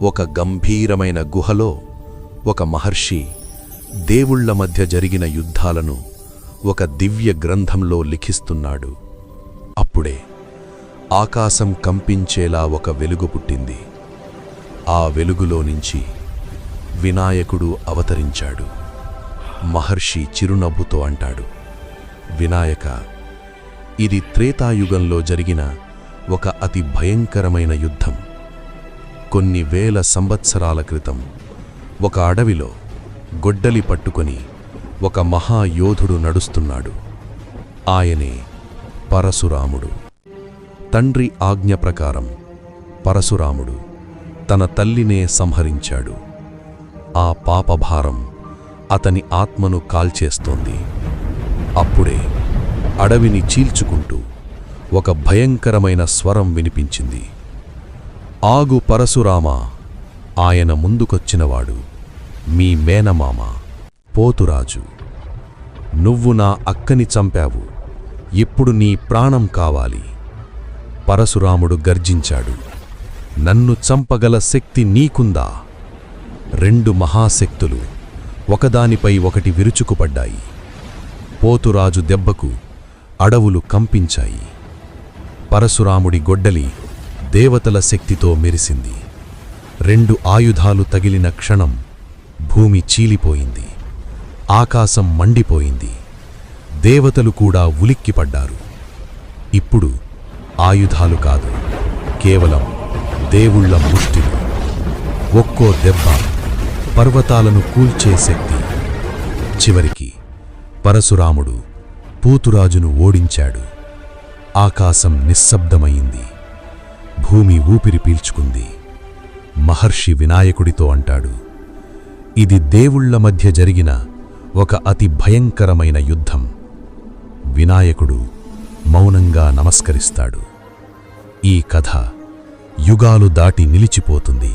ఒక గంభీరమైన గుహలో ఒక మహర్షి దేవుళ్ల మధ్య జరిగిన యుద్ధాలను ఒక దివ్య గ్రంథంలో లిఖిస్తున్నాడు. అప్పుడే ఆకాశం కంపించేలా ఒక వెలుగు పుట్టింది. ఆ వెలుగులో నుంచి వినాయకుడు అవతరించాడు. మహర్షి చిరునవ్వుతో అంటాడు, వినాయక, ఇది త్రేతాయుగంలో జరిగిన ఒక అతి భయంకరమైన యుద్ధం. కొన్ని వేల సంవత్సరాల క్రితం ఒక అడవిలో గొడ్డలి పట్టుకొని ఒక మహాయోధుడు నడుస్తున్నాడు. ఆయనే పరశురాముడు. తండ్రి ఆజ్ఞ ప్రకారం పరశురాముడు తన తల్లినే సంహరించాడు. ఆ పాపభారం అతని ఆత్మను కాల్చేస్తోంది. అప్పుడే అడవిని చీల్చుకుంటూ ఒక భయంకరమైన స్వరం వినిపించింది. ఆగు పరశురామా! ఆయన ముందుకొచ్చినవాడు మీ మేనమామ పోతురాజు. నువ్వు నా అక్కని చంపావు, ఇప్పుడు నీ ప్రాణం కావాలి. పరశురాముడు గర్జించాడు, నన్ను చంపగల శక్తి నీకుందా? 2 మహాశక్తులు ఒకదానిపై ఒకటి విరుచుకుపడ్డాయి. పోతురాజు దెబ్బకు అడవులు కంపించాయి. పరశురాముడి గొడ్డలి దేవతల శక్తితో మెరిసింది. 2 ఆయుధాలు తగిలిన క్షణం భూమి చీలిపోయింది. ఆకాశం మండిపోయింది. దేవతలు కూడా ఉలిక్కిపడ్డారు. ఇప్పుడు ఆయుధాలు కాదు, కేవలం దేవుళ్ల ముష్టిలు. ఒక్కో దెబ్బ పర్వతాలను కూల్చే శక్తి. చివరికి పరశురాముడు పోతురాజును ఓడించాడు. ఆకాశం నిశ్శబ్దమయింది. భూమి ఊపిరి పీల్చుకుంది. మహర్షి వినాయకుడితో అంటాడు, ఇది దేవుళ్ల మధ్య జరిగిన ఒక అతి భయంకరమైన యుద్ధం. వినాయకుడు మౌనంగా నమస్కరిస్తాడు. ఈ కథ యుగాలు దాటి నిలిచిపోతుంది.